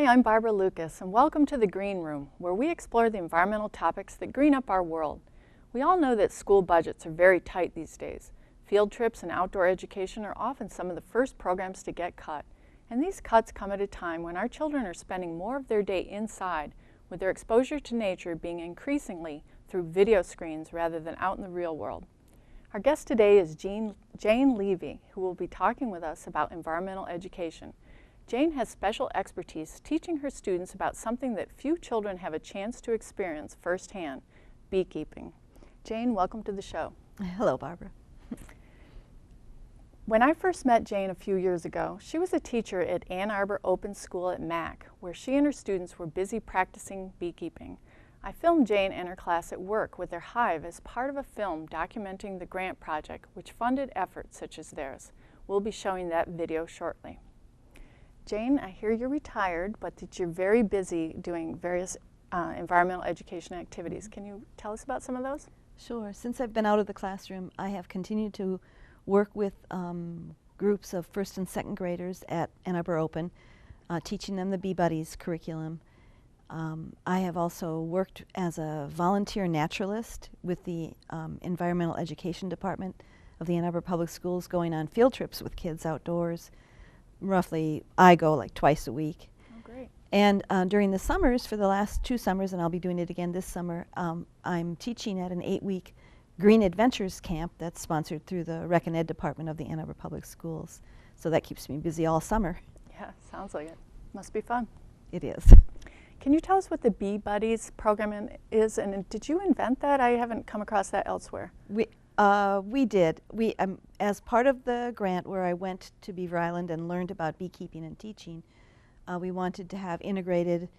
Hi, I'm Barbara Lucas, and welcome to the Green Room, where we explore the environmental topics that green up our world. We all know that school budgets are very tight these days. Field trips and outdoor education are often some of the first programs to get cut, and these cuts come at a time when our children are spending more of their day inside, with their exposure to nature being increasingly through video screens rather than out in the real world. Our guest today is Jane Levy, who will be talking with us about environmental education. Jane has special expertise teaching her students about something that few children have a chance to experience firsthand, beekeeping. Jane, welcome to the show. Hello, Barbara. When I first met Jane a few years ago, she was a teacher at Ann Arbor Open School at Mac, where she and her students were busy practicing beekeeping. I filmed Jane and her class at work with their hive as part of a film documenting the grant project, which funded efforts such as theirs. We'll be showing that video shortly. Jane, I hear you're retired, but that you're very busy doing various environmental education activities. Can you tell us about some of those? Sure. Since I've been out of the classroom, I have continued to work with groups of first and second graders at Ann Arbor Open, teaching them the Bee Buddies curriculum. I have also worked as a volunteer naturalist with the Environmental Education Department of the Ann Arbor Public Schools, going on field trips with kids outdoors. Roughly, I go like twice a week. Oh, great. And during the summers, for the last 2 summers, and I'll be doing it again this summer, I'm teaching at an 8-week Green Adventures camp that's sponsored through the Rec and Ed Department of the Ann Arbor Public Schools. So that keeps me busy all summer. Yeah, sounds like it. Must be fun. It is. Can you tell us what the Bee Buddies program is, and did you invent that? I haven't come across that elsewhere. We did. As part of the grant where I went to Beaver Island and learned about beekeeping and teaching, we wanted to have integrated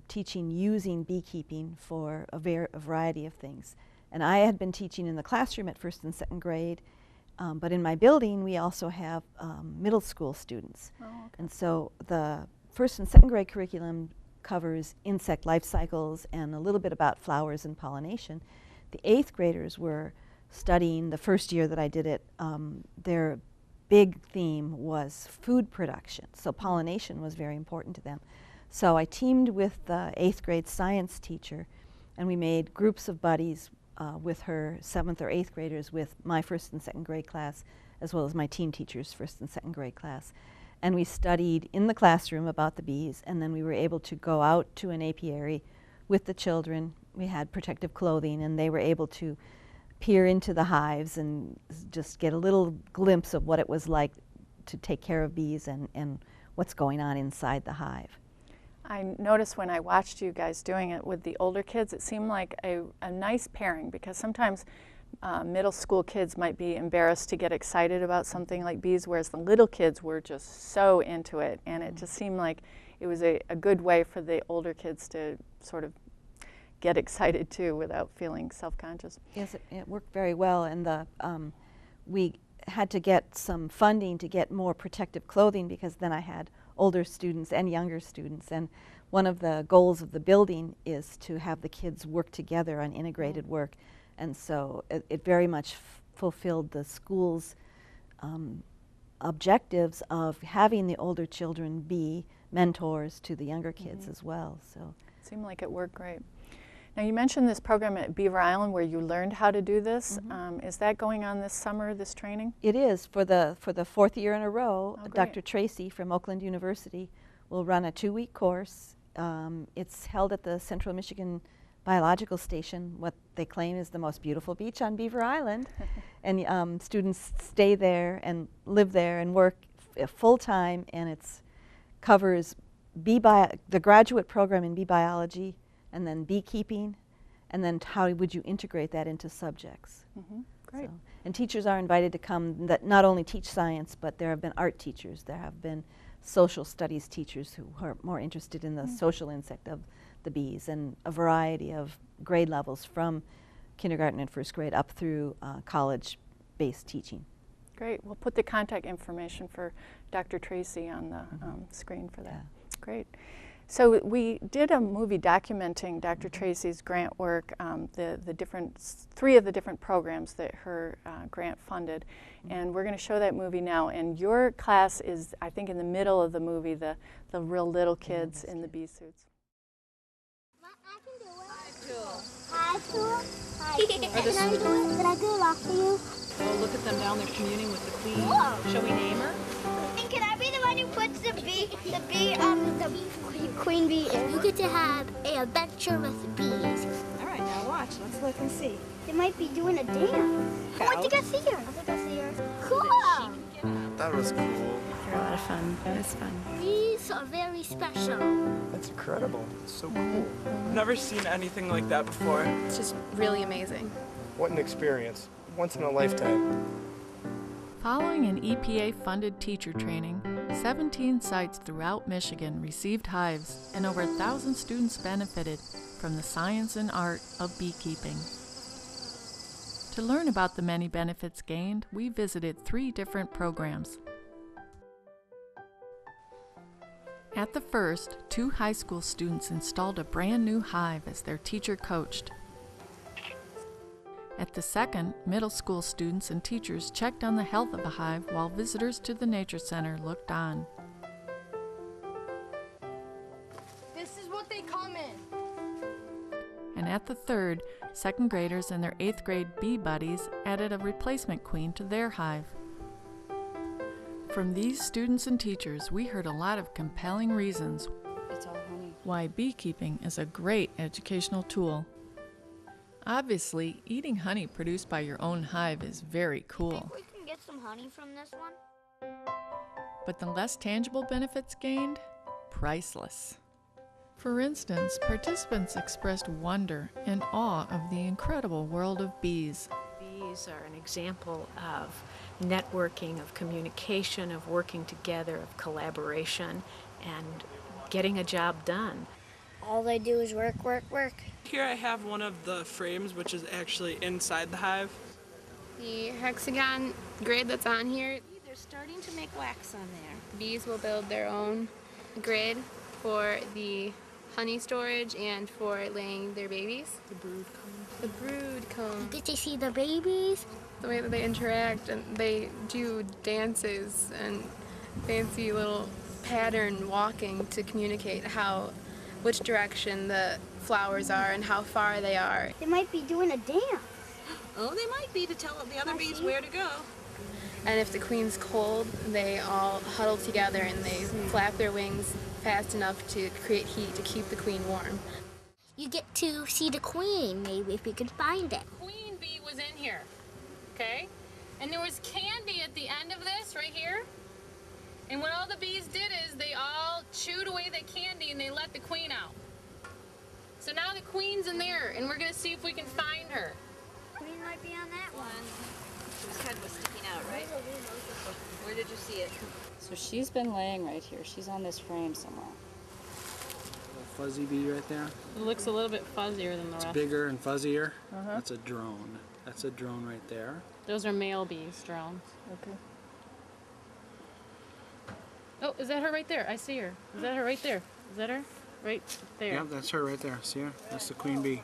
teaching using beekeeping for a variety of things. And I had been teaching in the classroom at first and second grade, but in my building we also have middle school students. Oh, okay. And so the first and second grade curriculum covers insect life cycles and a little bit about flowers and pollination. The 8th graders were studying, the first year that I did it, their big theme was food production. So pollination was very important to them. So I teamed with the 8th grade science teacher, and we made groups of buddies with her 7th or 8th graders with my first and second grade class, as well as my team teacher's first and second grade class. And we studied in the classroom about the bees, and then we were able to go out to an apiary with the children. We had protective clothing, and they were able to peer into the hives and just get a little glimpse of what it was like to take care of bees and what's going on inside the hive. I noticed when I watched you guys doing it with the older kids, it seemed like a nice pairing, because sometimes middle school kids might be embarrassed to get excited about something like bees, whereas the little kids were just so into it, and it just seemed like it was a good way for the older kids to sort of get excited too without feeling self-conscious. Yes, it worked very well, and we had to get some funding to get more protective clothing, because then I had older students and younger students, and one of the goals of the building is to have the kids work together on integrated work, and so it very much fulfilled the school's objectives of having the older children be mentors to the younger kids as well. So it seemed like it worked great. Now, you mentioned this program at Beaver Island where you learned how to do this. Is that going on this summer, this training? it is. For the 4th year in a row, Oh, great. Dr. Tracy from Oakland University will run a 2-week course. It's held at the Central Michigan Biological Station, what they claim is the most beautiful beach on Beaver Island. And students stay there and live there and work full-time, and it covers the graduate program in bee biology, and then beekeeping, and then how would you integrate that into subjects. Great. So, and teachers are invited to come that not only teach science, but there have been art teachers, there have been social studies teachers who are more interested in the social insect of the bees, and a variety of grade levels from kindergarten and first grade up through college-based teaching. Great. We'll put the contact information for Dr. Tracy on the screen for that. Yeah. Great. So we did a movie documenting Dr. Tracy's grant work, three of the different programs that her grant funded, and we're going to show that movie now. And your class is, I think, in the middle of the movie, the real little kids in the bee suits. I can do it. Hi, Tool. Hi, Tool. Can I do it? Can I do it after you? Oh, look at them down there communing with the queen. Whoa. Shall we name her? And can I be the one who puts the queen bee in? You get to have an adventure with the bees. All right, now watch. Let's look and see. They might be doing a dance. I want to go see her. I want to go see her. Cool. That was cool. They're a lot of fun. It was fun. Bees are very special. That's incredible. It's so cool. I've never seen anything like that before. It's just really amazing. What an experience. Once in a lifetime. Following an EPA-funded teacher training, 17 sites throughout Michigan received hives, and over 1,000 students benefited from the science and art of beekeeping. To learn about the many benefits gained, we visited 3 different programs. At the first, 2 high school students installed a brand new hive as their teacher coached. At the second, middle school students and teachers checked on the health of the hive while visitors to the Nature Center looked on. This is what they come in. And at the third, second graders and their 8th grade bee buddies added a replacement queen to their hive. From these students and teachers, we heard a lot of compelling reasons why beekeeping is a great educational tool. Obviously, eating honey produced by your own hive is very cool. We can get some honey from this one. But the less tangible benefits gained? Priceless. For instance, participants expressed wonder and awe of the incredible world of bees. Bees are an example of networking, of communication, of working together, of collaboration, and getting a job done. All they do is work, work, work. Here I have one of the frames, which is actually inside the hive. The hexagon grid that's on here, They're starting to make wax on there. bees will build their own grid for the honey storage and for laying their babies. The brood comb. The brood comb. Did they see the babies? The way that they interact, and they do dances and fancy little pattern walking to communicate which direction the flowers are and how far they are. They might be doing a dance. Oh, they might be, to tell the other bees where to go. And if the queen's cold, they all huddle together and they flap their wings fast enough to create heat to keep the queen warm. You get to see the queen, maybe, if you can find it. Queen bee was in here, okay? And there was candy at the end of this right here. And what all the bees did is they all chewed away the candy and they let the queen out. So now the queen's in there and we're gonna see if we can find her. Queen might be on that one. Whose head was sticking out, right? Where did you see it? So she's been laying right here. She's on this frame somewhere. Fuzzy bee right there. It looks a little bit fuzzier than the It's rest. bigger and fuzzier. That's a drone. That's a drone right there. Those are male bees, drones. Okay. Oh, is that her right there? I see her. Is that her right there? Is that her? Right there. Yep, that's her right there. See her? That's the queen bee.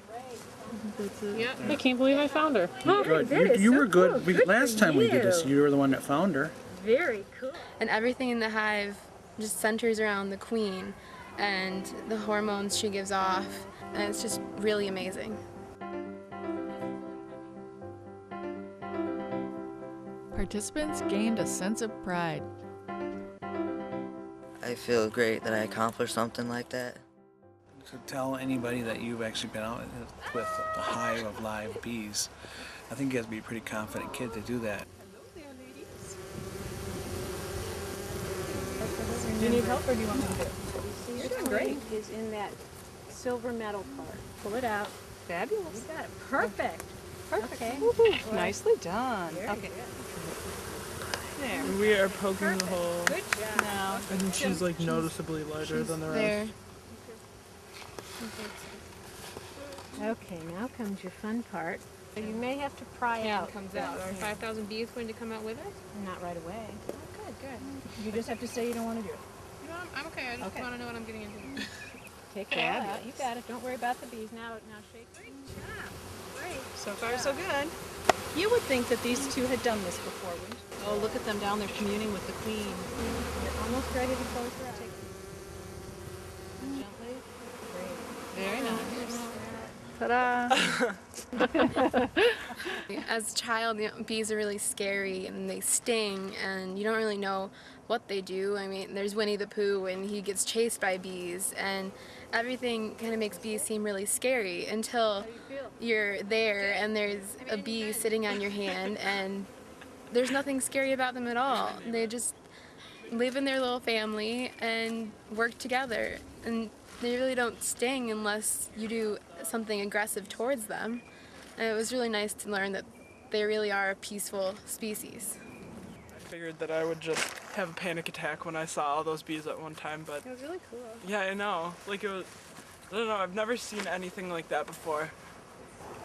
Yep. I can't believe I found her. Good. You were good. Last time we did this, you were the one that found her. Very cool. And everything in the hive just centers around the queen and the hormones she gives off, and it's just really amazing. Participants gained a sense of pride. I feel great that I accomplished something like that. To tell anybody that you've actually been out with a hive of live bees, I think you have to be a pretty confident kid to do that. Do you need help or do you want me to do it? You're doing great. Is in that silver metal part. Pull it out. Fabulous. You got it. Perfect. Perfect. Okay. Nicely done. Okay. There. We are poking the hole. Good job. Now. I think she's like noticeably lighter than the rest. There. Okay, now comes your fun part. You may have to pry out. Comes out. Are 5,000 bees going to come out with it? Not right away. Good, good. You just have to say you don't want to do it. You know, I'm okay. I just want to know what I'm getting into. Take that. Yeah, you got it. Don't worry about the bees. Now shake. Great job. Great. So far, so good. You would think that these two had done this before, wouldn't you? Oh, look at them down there communing with the queen. You're almost ready to close your eyes. Gently. Great. Very nice. Ta-da! As a child, bees are really scary and they sting, and you don't really know what they do. I mean, there's Winnie the Pooh and he gets chased by bees, and everything kind of makes bees seem really scary until you're there and there's a bee sitting on your hand, and there's nothing scary about them at all. They just live in their little family and work together, and they really don't sting unless you do something aggressive towards them. And it was really nice to learn that they really are a peaceful species. I figured that I would just have a panic attack when I saw all those bees at one time, but It was really cool. yeah, I know. Like it was, I don't know, I've never seen anything like that before.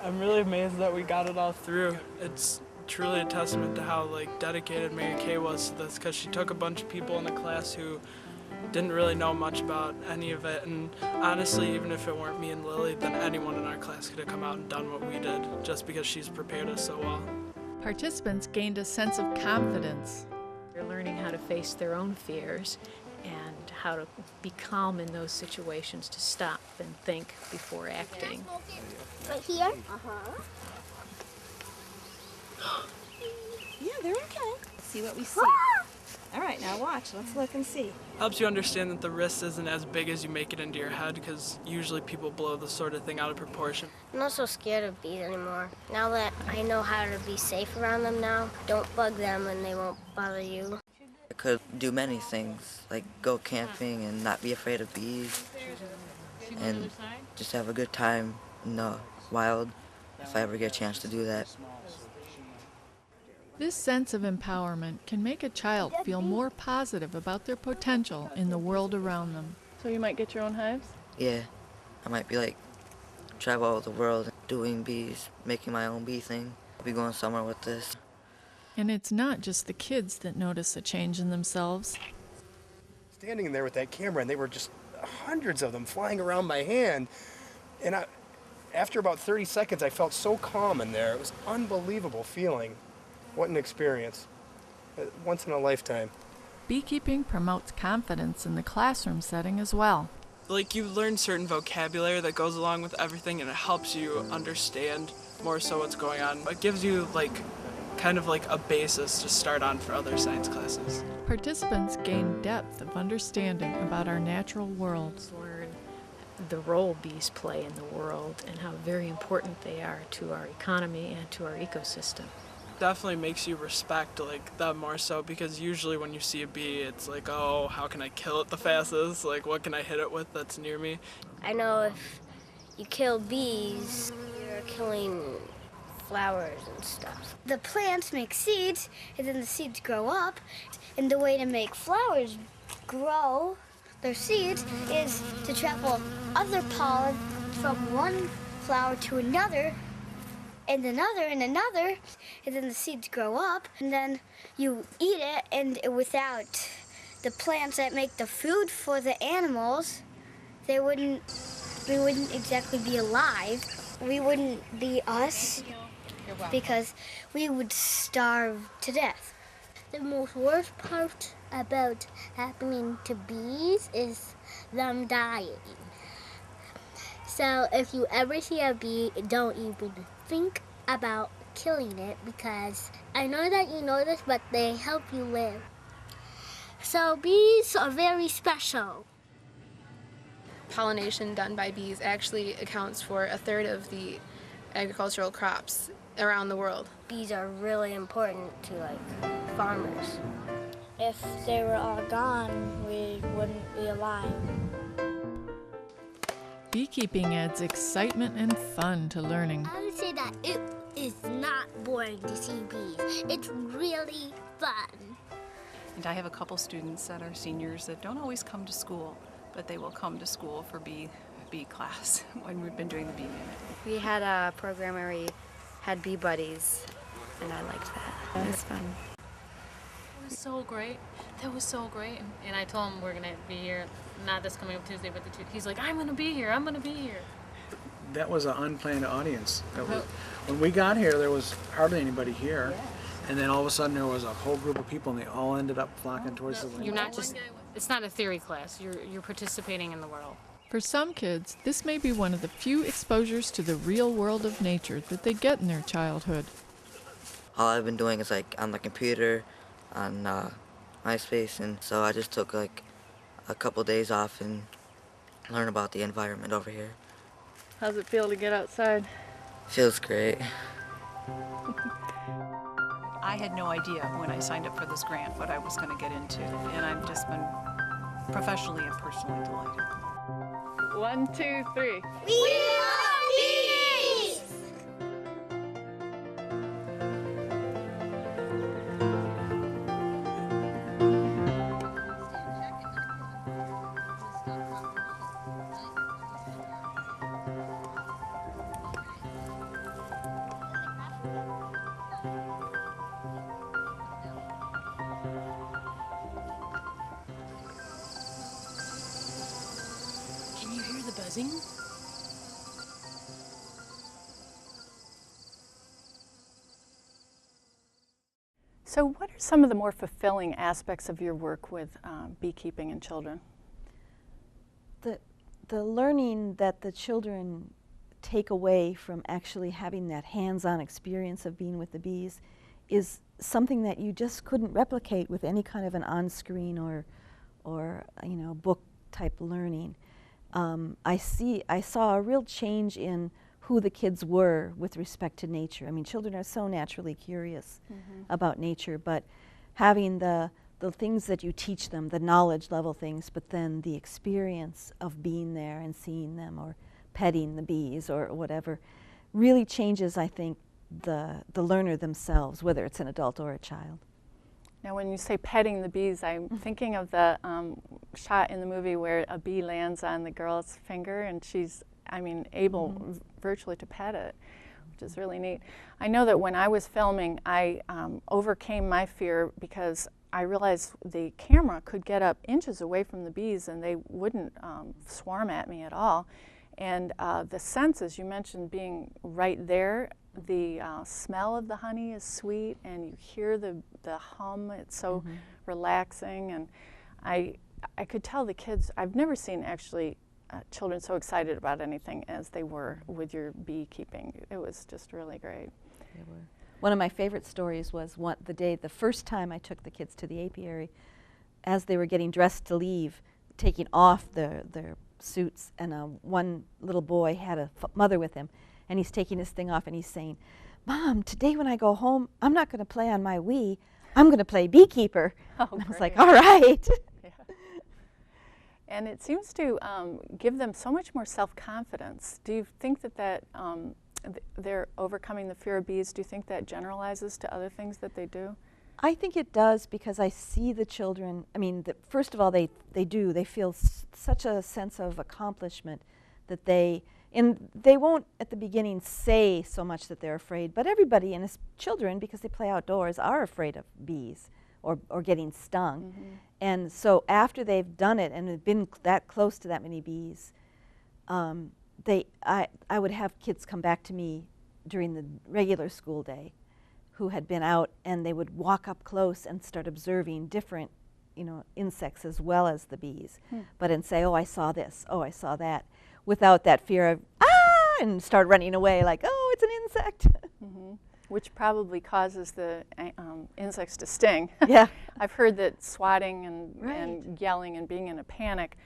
I'm really amazed that we got it all through. It's truly a testament to how dedicated Mary Kay was to this, because she took a bunch of people in the class who didn't really know much about any of it, and honestly, even if it weren't me and Lily, then anyone in our class could have come out and done what we did, just because she's prepared us so well. Participants gained a sense of confidence. They're learning how to face their own fears and how to be calm in those situations, to stop and think before acting. Right here? Uh-huh. Yeah, they're okay. Let's see what we see. All right, now watch. Let's look and see. Helps you understand that the risk isn't as big as you make it into your head, because usually people blow this sort of thing out of proportion. I'm not so scared of bees anymore. Now that I know how to be safe around them now, don't bug them and they won't bother you. I could do many things, like go camping and not be afraid of bees, and just have a good time in the wild if I ever get a chance to do that. This sense of empowerment can make a child feel more positive about their potential in the world around them. So you might get your own hives? Yeah, I might be travel all over the world doing bees, making my own bee thing. I'll be going somewhere with this. And it's not just the kids that notice a change in themselves. Standing there with that camera, and they were just hundreds of them flying around my hand. And after about 30 seconds, I felt so calm in there. It was an unbelievable feeling. What an experience. Once in a lifetime. Beekeeping promotes confidence in the classroom setting as well. You learn certain vocabulary that goes along with everything, and it helps you understand more so what's going on. It gives you kind of a basis to start on for other science classes. Participants gain depth of understanding about our natural world. Learn the role bees play in the world and how very important they are to our economy and to our ecosystem. Definitely makes you respect them more so, because usually when you see a bee, it's oh, how can I kill it the fastest? What can I hit it with that's near me? I know if you kill bees, you're killing flowers and stuff. The plants make seeds, and then the seeds grow up, and the way to make flowers grow their seeds is to travel other pollen from one flower to another, and another, and another, and then the seeds grow up, and then you eat it, and without the plants that make the food for the animals, we wouldn't exactly be alive. We wouldn't be us, because we would starve to death. The most worst part about happening to bees is them dying. So if you ever see a bee, don't even think about killing it, because I know that you know this, but they help you live. So bees are very special. Pollination done by bees actually accounts for 1/3 of the agricultural crops around the world. Bees are really important to farmers. If they were all gone, we wouldn't be alive. Beekeeping adds excitement and fun to learning. I would say that it is not boring to see bees. It's really fun. And I have a couple students that are seniors that don't always come to school, but they will come to school for bee class when we've been doing the bee unit. We had a program where we had bee buddies, and I liked that. It was fun. It was so great. That was so great. And I told them we're going to be here not this coming up Tuesday, but he's like, I'm gonna be here. I'm gonna be here. That was an unplanned audience. When we got here, there was hardly anybody here. Yeah. And then all of a sudden there was a whole group of people and they all ended up flocking towards the window. You're not just, it's not a theory class. You're participating in the world. For some kids, this may be one of the few exposures to the real world of nature that they get in their childhood. All I've been doing is like on the computer, on MySpace, and so I just took like a couple days off and learn about the environment over here. How's it feel to get outside? Feels great. I had no idea when I signed up for this grant what I was going to get into, and I've just been professionally and personally delighted. 1, 2, 3. We love bees! Can you hear the buzzing? So what are some of the more fulfilling aspects of your work with beekeeping and children? The learning that the children take away from actually having that hands-on experience of being with the bees is something that you just couldn't replicate with any kind of an on-screen or book type learning. I saw a real change in who the kids were with respect to nature. I mean, children are so naturally curious about nature, but having the things that you teach them, the knowledge level things, but then the experience of being there and seeing them or petting the bees or whatever, really changes, I think, the learner themselves, whether it's an adult or a child. Now, when you say petting the bees, I'm thinking of the shot in the movie where a bee lands on the girl's finger and she's, able virtually to pet it, which is really neat. I know that when I was filming, I overcame my fear because I realized the camera could get up inches away from the bees and they wouldn't swarm at me at all. And the sense, as you mentioned, being right there, the smell of the honey is sweet and you hear the hum. It's so relaxing, and I could tell the kids, I've never seen actually children so excited about anything as they were with your beekeeping. It was just really great. They were. One of my favorite stories was the first time I took the kids to the apiary, as they were getting dressed to leave, taking off their suits, and one little boy had a mother with him, and he's taking his thing off and he's saying, "Mom, today when I go home, I'm not going to play on my Wii, I'm going to play beekeeper." Oh, and I was great. like, all right. Yeah. And it seems to give them so much more self-confidence. Do you think that they're overcoming the fear of bees? Do you think that generalizes to other things that they do? I think it does, because I see the children, first of all, they feel such a sense of accomplishment that they won't at the beginning say so much that they're afraid, but everybody, and children, because they play outdoors, are afraid of bees or getting stung. And so after they've done it and have been that close to that many bees, I would have kids come back to me during the regular school day who had been out, and they would walk up close and start observing different insects as well as the bees, and say, "Oh, I saw this, oh, I saw that," without that fear of, and start running away like, "Oh, it's an insect." Which probably causes the insects to sting. Yeah. I've heard that swatting and yelling and being in a panic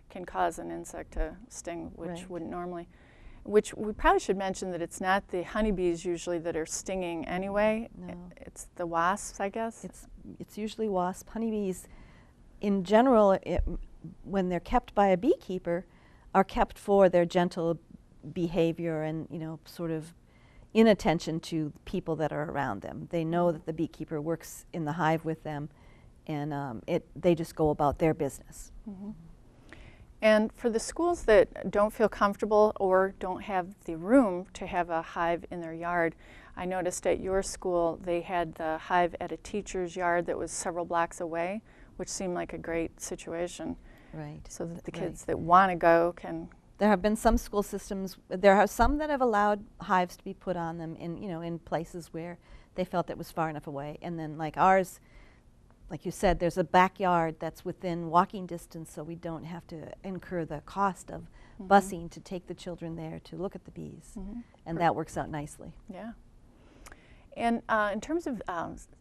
can cause an insect to sting, which wouldn't normally. Which we probably should mention that it's not the honeybees usually that are stinging anyway. No. It's the wasps, I guess. It's usually wasps. Honeybees, in general, when they're kept by a beekeeper, are kept for their gentle behavior and sort of inattention to people that are around them. They know that the beekeeper works in the hive with them, and they just go about their business. And for the schools that don't feel comfortable or don't have the room to have a hive in their yard, I noticed at your school they had the hive at a teacher's yard that was several blocks away, which seemed like a great situation. Right. so that the Right. kids that want to go can. There have been some school systems, there are some that have allowed hives to be put on them in, in places where they felt it was far enough away. And then like ours, like you said, there's a backyard that's within walking distance, so we don't have to incur the cost of busing to take the children there to look at the bees. And that works out nicely. Yeah. And in terms of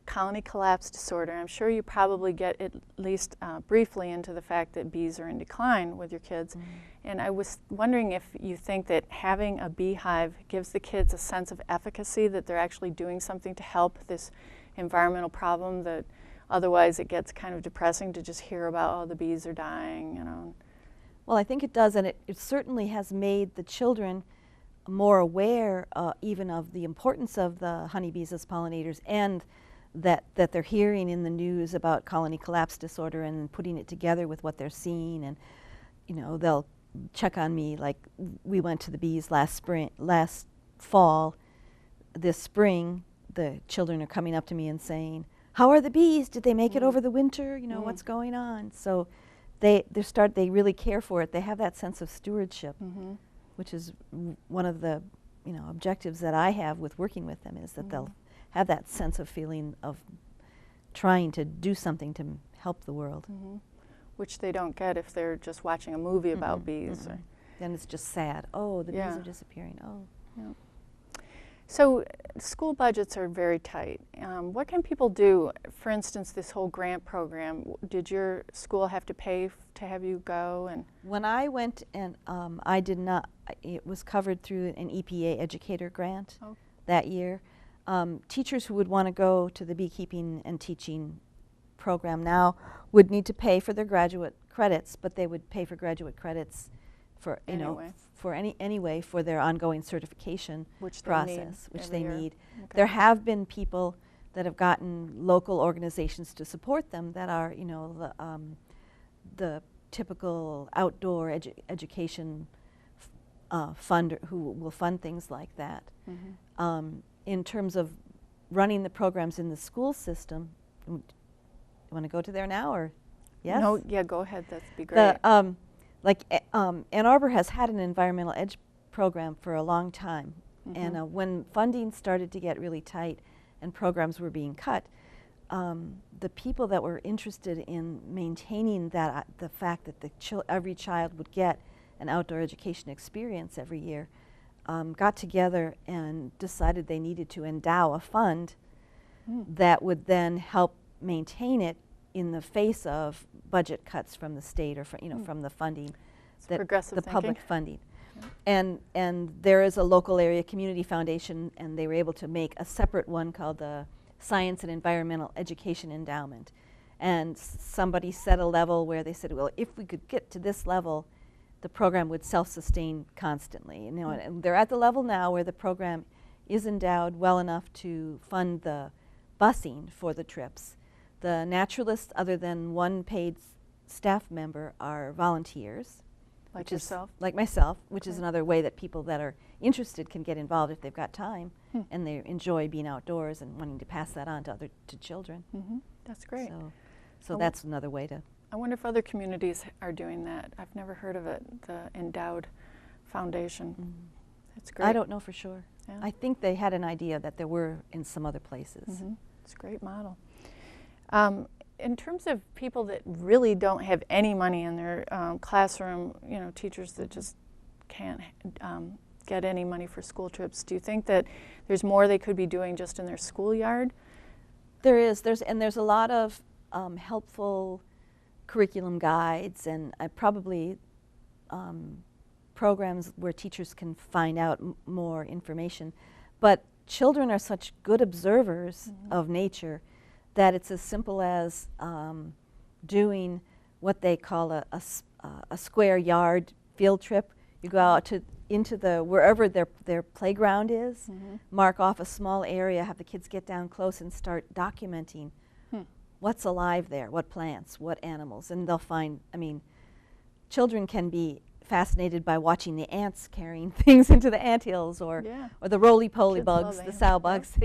colony collapse disorder, I'm sure you probably get at least briefly into the fact that bees are in decline with your kids. And I was wondering if you think that having a beehive gives the kids a sense of efficacy, that they're actually doing something to help this environmental problem, that otherwise it gets kind of depressing to just hear about, oh, the bees are dying, you know. Well, I think it does, and it certainly has made the children more aware even of the importance of the honeybees as pollinators, and that they're hearing in the news about colony collapse disorder and putting it together with what they're seeing. And they'll check on me, like we went to the bees last fall. This spring the children are coming up to me and saying, how are the bees? Did they make it over the winter? What's going on? So they really care for it. They have that sense of stewardship, which is one of the objectives that I have with working with them, is that they'll have that sense of feeling of trying to do something to help the world. Which they don't get if they're just watching a movie about bees. Then it's just sad. Oh, the bees are disappearing. Oh. Yeah. So school budgets are very tight. What can people do? For instance, this whole grant program, did your school have to pay to have you go? And when I went, and I did not, it was covered through an EPA educator grant that year. Teachers who would want to go to the beekeeping and teaching program now would need to pay for their graduate credits, but they would pay for graduate credits for anyway for their ongoing certification process, which they need. There have been people that have gotten local organizations to support them that are the typical outdoor education funder who will fund things like that. In terms of running the programs in the school system, you want to go to there now, or yes? No, yeah, go ahead. That'd be great. Ann Arbor has had an environmental edge program for a long time, and when funding started to get really tight and programs were being cut, the people that were interested in maintaining that, the fact that every child would get an outdoor education experience every year, got together and decided they needed to endow a fund that would then help maintain it in the face of budget cuts from the state or from the funding, the public funding. And there is a local area community foundation, and they were able to make a separate one called the Science and Environmental Education Endowment. And somebody set a level where they said, well, if we could get to this level, the program would self-sustain constantly. And they're at the level now where the program is endowed well enough to fund the busing for the trips. The naturalists, other than one paid staff member, are volunteers. Like yourself? Like myself, which is another way that people that are interested can get involved if they've got time and they enjoy being outdoors and wanting to pass that on to children. That's great. So that's another way to. I wonder if other communities are doing that. I've never heard of it, the Endowed Foundation. That's great. I don't know for sure. Yeah. I think they had an idea that there were in some other places. It's a great model. In terms of people that really don't have any money in their classroom, teachers that just can't get any money for school trips, do you think that there's more they could be doing just in their schoolyard? There is. There's a lot of helpful curriculum guides and probably programs where teachers can find out more information. But children are such good observers of nature that it's as simple as doing what they call a square yard field trip. You go out into wherever their playground is, mark off a small area, have the kids get down close and start documenting what's alive there, what plants, what animals, and they'll find, children can be fascinated by watching the ants carrying things into the anthills or the roly-poly bugs, the sow bugs,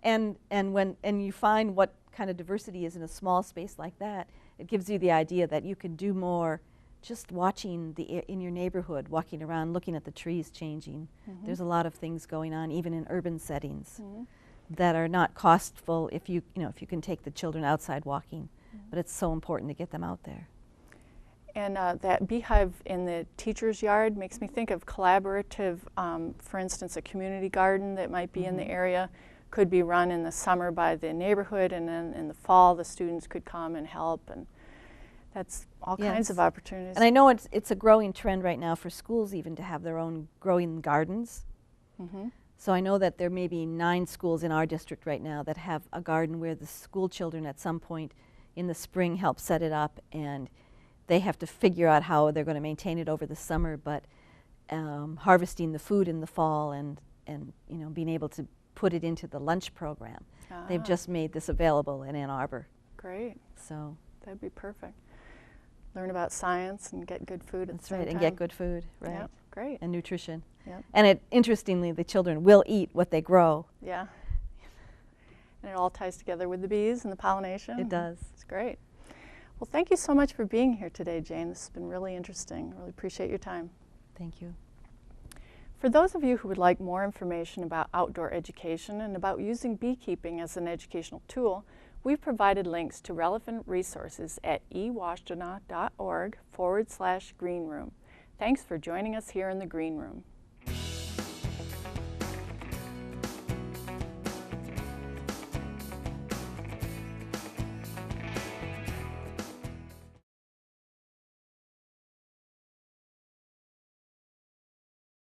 and when you find what kind of diversity is in a small space like that, it gives you the idea that you can do more just watching in your neighborhood, walking around, looking at the trees changing. There's a lot of things going on, even in urban settings, that are not costful if you can take the children outside walking. But it's so important to get them out there. And that beehive in the teacher's yard makes me think of collaborative, for instance, a community garden that might be in the area could be run in the summer by the neighborhood, and then in the fall the students could come and help, and that's all kinds of opportunities. And I know it's a growing trend right now for schools even to have their own growing gardens. So I know that there may be 9 schools in our district right now that have a garden where the school children at some point in the spring help set it up, and they have to figure out how they're going to maintain it over the summer, but harvesting the food in the fall and being able to put it into the lunch program. They've just made this available in Ann Arbor. Great. So that'd be perfect. Learn about science and get good food at the same right, time. and get good food, right? Yep, great. And nutrition. Yep. And interestingly, the children will eat what they grow. Yeah. And it all ties together with the bees and the pollination. It does. It's great. Well, thank you so much for being here today, Jane. This has been really interesting. Really appreciate your time. Thank you. For those of you who would like more information about outdoor education and about using beekeeping as an educational tool, we've provided links to relevant resources at ewashta.org/greenroom. Thanks for joining us here in the Green Room.